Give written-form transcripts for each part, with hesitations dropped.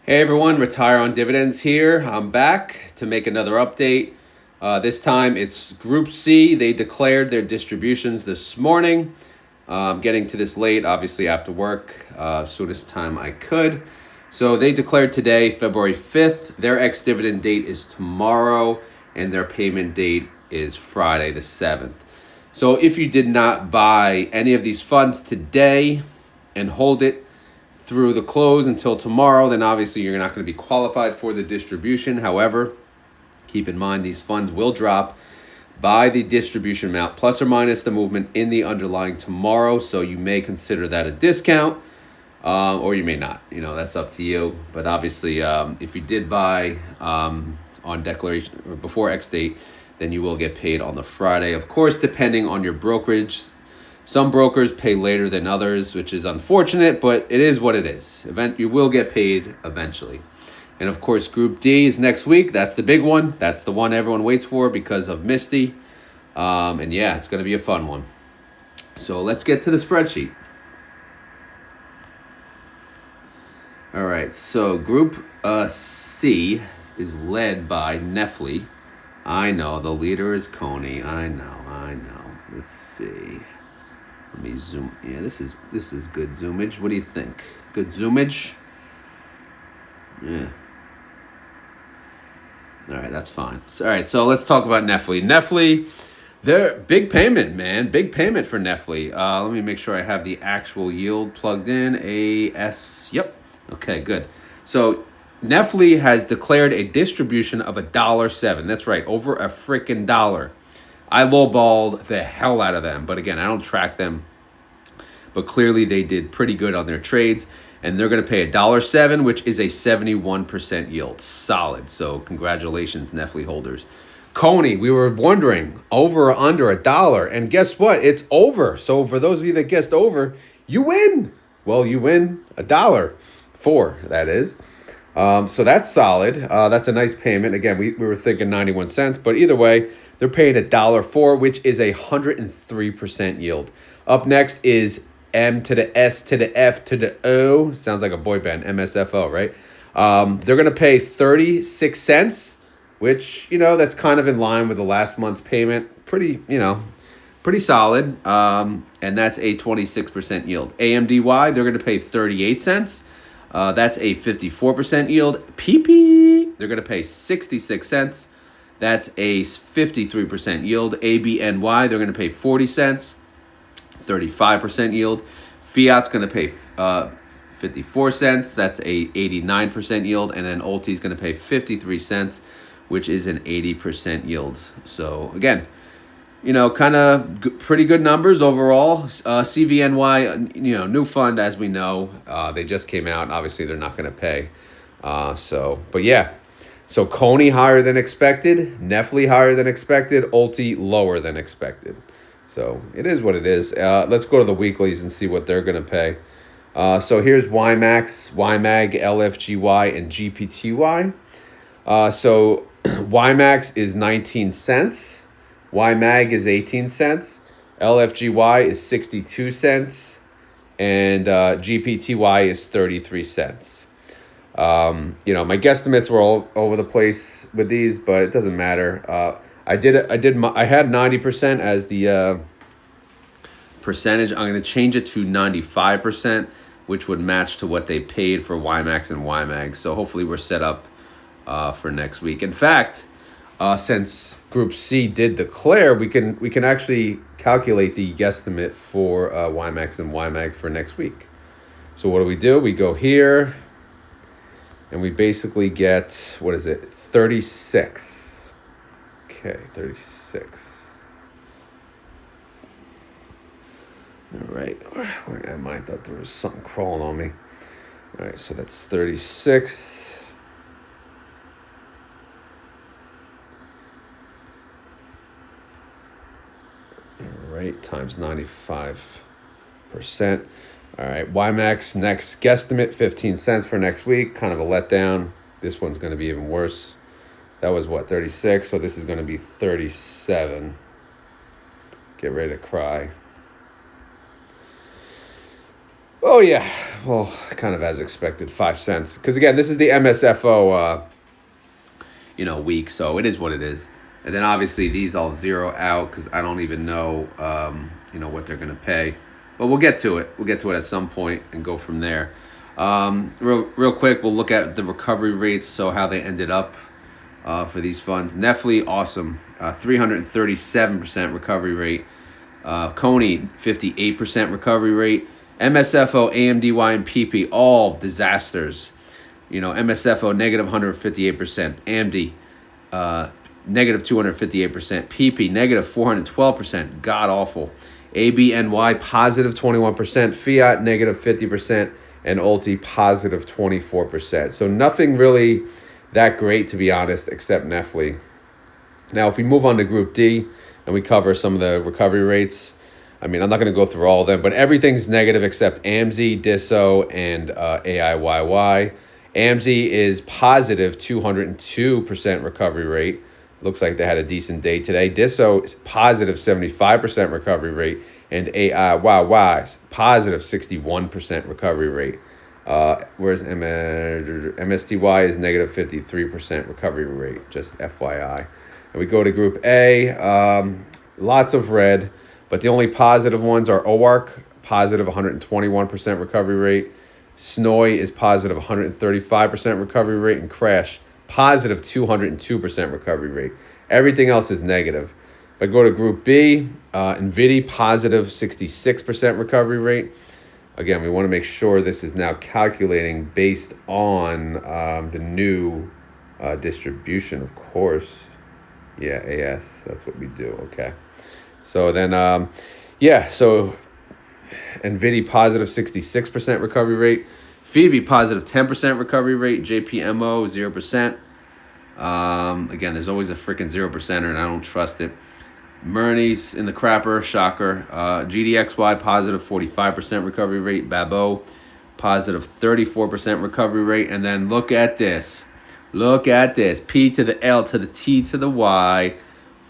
Hey everyone, Retire on Dividends here. I'm back to make another update. This time it's Group C. They declared their distributions this morning. I'm getting to this late, obviously after work, soonest time I could. So they declared today, February 5th. Their ex-dividend date is tomorrow, and their payment date is Friday the 7th. So if you did not buy any of these funds today and hold it through the close until tomorrow, then obviously you're not going to be qualified for the distribution. However, keep in mind these funds will drop by the distribution amount plus or minus the movement in the underlying tomorrow. So you may consider that a discount, or you may not. That's up to you. But obviously, if you did buy on declaration or before X date, then you will get paid on the Friday. Of course, depending on your brokerage. Some brokers pay later than others, which is unfortunate, but it is what it is. You will get paid eventually. And of course, Group D is next week. That's the big one. That's the one everyone waits for because of Misty. And yeah, it's going to be a fun one. So let's get to the spreadsheet. All right, so Group C is led by Nefli. I know, the leader is CONY. I know. Let's see. Let me zoom. Yeah, this is good zoomage. What do you think? Good zoomage? Yeah. All right, that's fine. All right, so let's talk about Nefli. Nefli, they're big payment, man. Big payment for Nefli. Let me make sure I have the actual yield plugged in. AS. Yep. Okay, good. So Nefli has declared a distribution of $1.07. That's right, over a freaking dollar. I lowballed the hell out of them. But again, I don't track them. But clearly they did pretty good on their trades. And they're going to pay $1.07, which is a 71% yield. Solid. So congratulations, Nefli holders. CONY, we were wondering, over or under $1. And guess what? It's over. So for those of you that guessed over, you win. Well, you win $1.04, that is. So that's solid. That's a nice payment. Again, we were thinking 91 cents. But either way, they're paying $1.04, which is a 103% yield. Up next is M to the S to the F to the O. Sounds like a boy band, MSFO, right? They're going to pay 36 cents, which, that's kind of in line with the last month's payment. Pretty solid. And that's a 26% yield. AMDY, they're going to pay 38 cents. That's a 54% yield. PYPY, they're going to pay 66 cents. That's a 53% yield. ABNY, they're going to pay 40 cents. 35% yield. Fiat's going to pay 54 cents. That's a 89% yield. And then ULTY is going to pay 53 cents, which is an 80% yield. So again, kind of pretty good numbers overall. CVNY, new fund, as we know. They just came out. Obviously, they're not going to pay. But yeah. So CONY higher than expected. Nefli higher than expected. ULTY lower than expected. So it is what it is. Let's go to the weeklies and see what they're going to pay. So here's YMAX, YMAG, LFGY, and GPTY. So YMAX is 19 cents. YMAG is 18 cents. LFGY is 62 cents. And GPTY is 33 cents. My guesstimates were all over the place with these, but it doesn't matter. I had 90% as the percentage. I'm going to change it to 95%, which would match to what they paid for YMAX and YMAG. So hopefully we're set up for next week. In fact, since Group C did declare, we can actually calculate the guesstimate for YMAX and YMAG for next week. So what do? We go here, and we basically get, 36. Okay, 36. All right, where am I? I thought there was something crawling on me. All right, so that's 36. All right, times 95%. All right, YMAX next guesstimate, 15 cents for next week. Kind of a letdown. This one's going to be even worse. That was 36, so this is going to be 37. Get ready to cry. Oh yeah, well, kind of as expected, 5 cents. Because again, this is the MSFO, week, so it is what it is. And then obviously these all zero out because I don't even know, what they're gonna pay. But we'll get to it. We'll get to it at some point and go from there. Real quick, we'll look at the recovery rates. So how they ended up for these funds. Nefly, awesome, 337% recovery rate. CONY, 58% recovery rate. MSFO, AMDY, and PYPY, all disasters. MSFO, negative 158%. AMDY, negative 258%. PYPY, negative 412%. God awful. ABNY, positive 21%. Fiat, negative 50%. And ULTY, positive 24%. So nothing really that great, to be honest, except Nefly. Now, if we move on to Group D and we cover some of the recovery rates, I mean, I'm not going to go through all of them, but everything's negative except AMSI, DISO, and AIYY. AMSI is positive 202% recovery rate. Looks like they had a decent day today. DISO is positive 75% recovery rate, and AIYY is positive 61% recovery rate. Whereas MSTY is negative 53% recovery rate, just FYI. And we go to Group A, lots of red, but the only positive ones are OARC, positive 121% recovery rate. SNOI is positive 135% recovery rate, and Crash, positive 202% recovery rate. Everything else is negative. If I go to Group B, NVIDIA, positive 66% recovery rate. Again, we want to make sure this is now calculating based on the new distribution, of course. Yeah, AS, that's what we do, okay. So then, so NVIDIA, positive 66% recovery rate. Phoebe, positive 10% recovery rate. JPMO, 0%. Again, there's always a freaking 0%er, and I don't trust it. Murney's in the crapper, shocker. GDXY, positive 45% recovery rate. Babo, positive 34% recovery rate. And then look at this. Look at this. P to the L to the T to the Y.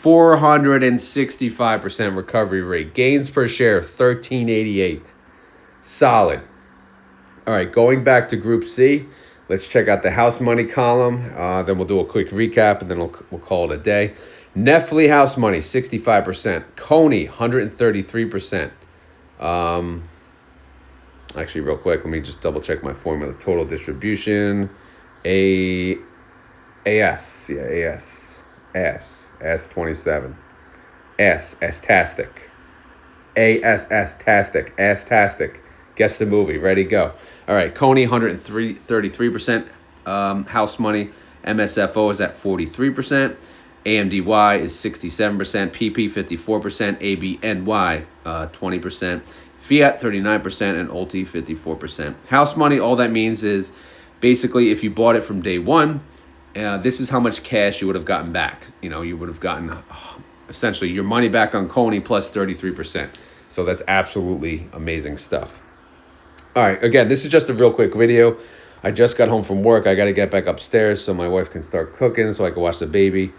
465% recovery rate. Gains per share, 1388. Solid. All right, going back to Group C, let's check out the house money column. Then we'll do a quick recap, and then we'll call it a day. Nefly house money, 65%. CONY, 133%. Actually, real quick, let me just double check my formula. Total distribution, AS, S27. S-tastic. ASS-tastic. Guess the movie. Ready, go. All right, CONY, 133% house money. MSFO is at 43%. AMDY is 67%. PP, 54%. ABNY, 20%. Fiat, 39%. And ULTY, 54%. House money, all that means is basically if you bought it from day one, this is how much cash you would have gotten back. You would have gotten essentially your money back on CONY plus 33%. So that's absolutely amazing stuff. All right, again, this is just a real quick video. I just got home from work. I got to get back upstairs so my wife can start cooking so I can watch the baby.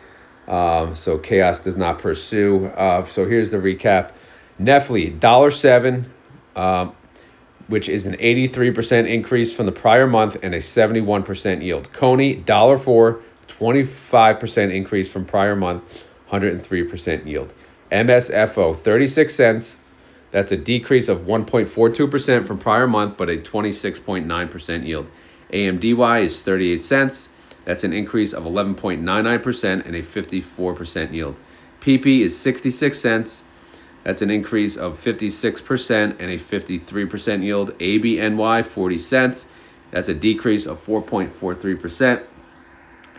So chaos does not pursue. So here's the recap. Nefly, $1.07, which is an 83% increase from the prior month and a 71% yield. CONY, $1.04, 25% increase from prior month, 103% yield. MSFO, 36 cents. That's a decrease of 1.42% from prior month, but a 26.9% yield. AMDY is 38 cents. That's an increase of 11.99% and a 54% yield. PP is 66 cents. That's an increase of 56% and a 53% yield. ABNY, 40 cents. That's a decrease of 4.43%,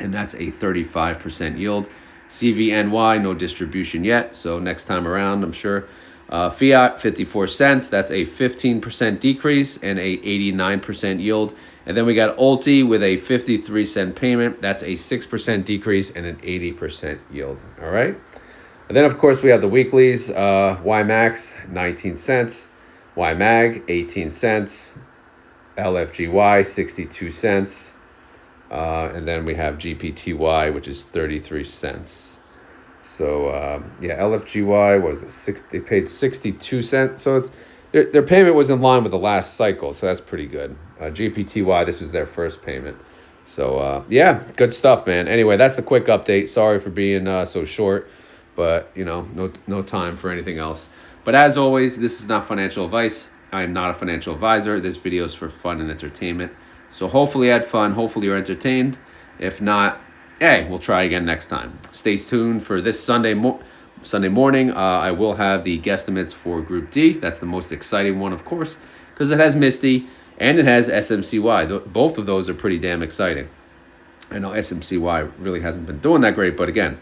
and that's a 35% yield. CVNY, no distribution yet, so next time around, I'm sure. Fiat, 54 cents. That's a 15% decrease and a 89% yield. And then we got ULTY with a 53-cent payment. That's a 6% decrease and an 80% yield. All right. And then, of course, we have the weeklies. YMAX, 19 cents. YMAG, 18 cents. LFGY, 62 cents. And then we have GPTY, which is 33 cents. So, LFGY was they paid 62 cents. So their payment was in line with the last cycle, so that's pretty good. GPTY, this was their first payment. So, yeah, good stuff, man. Anyway, that's the quick update. Sorry for being so short, but, you know, no time for anything else. But as always, this is not financial advice. I am not a financial advisor. This video is for fun and entertainment. So hopefully you had fun. Hopefully you're entertained. If not, hey, we'll try again next time. Stay tuned for this Sunday morning. I will have the guesstimates for Group D. That's the most exciting one, of course, because it has Misty and it has SMCY. Both of those are pretty damn exciting. I know SMCY really hasn't been doing that great, but again,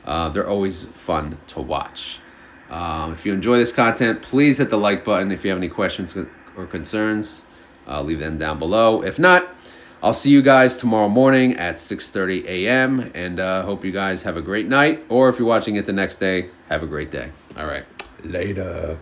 they're always fun to watch. If you enjoy this content, please hit the like button. If you have any questions or concerns, leave them down below. If not, I'll see you guys tomorrow morning at 6:30 a.m. And hope you guys have a great night. Or if you're watching it the next day, have a great day. All right. Later.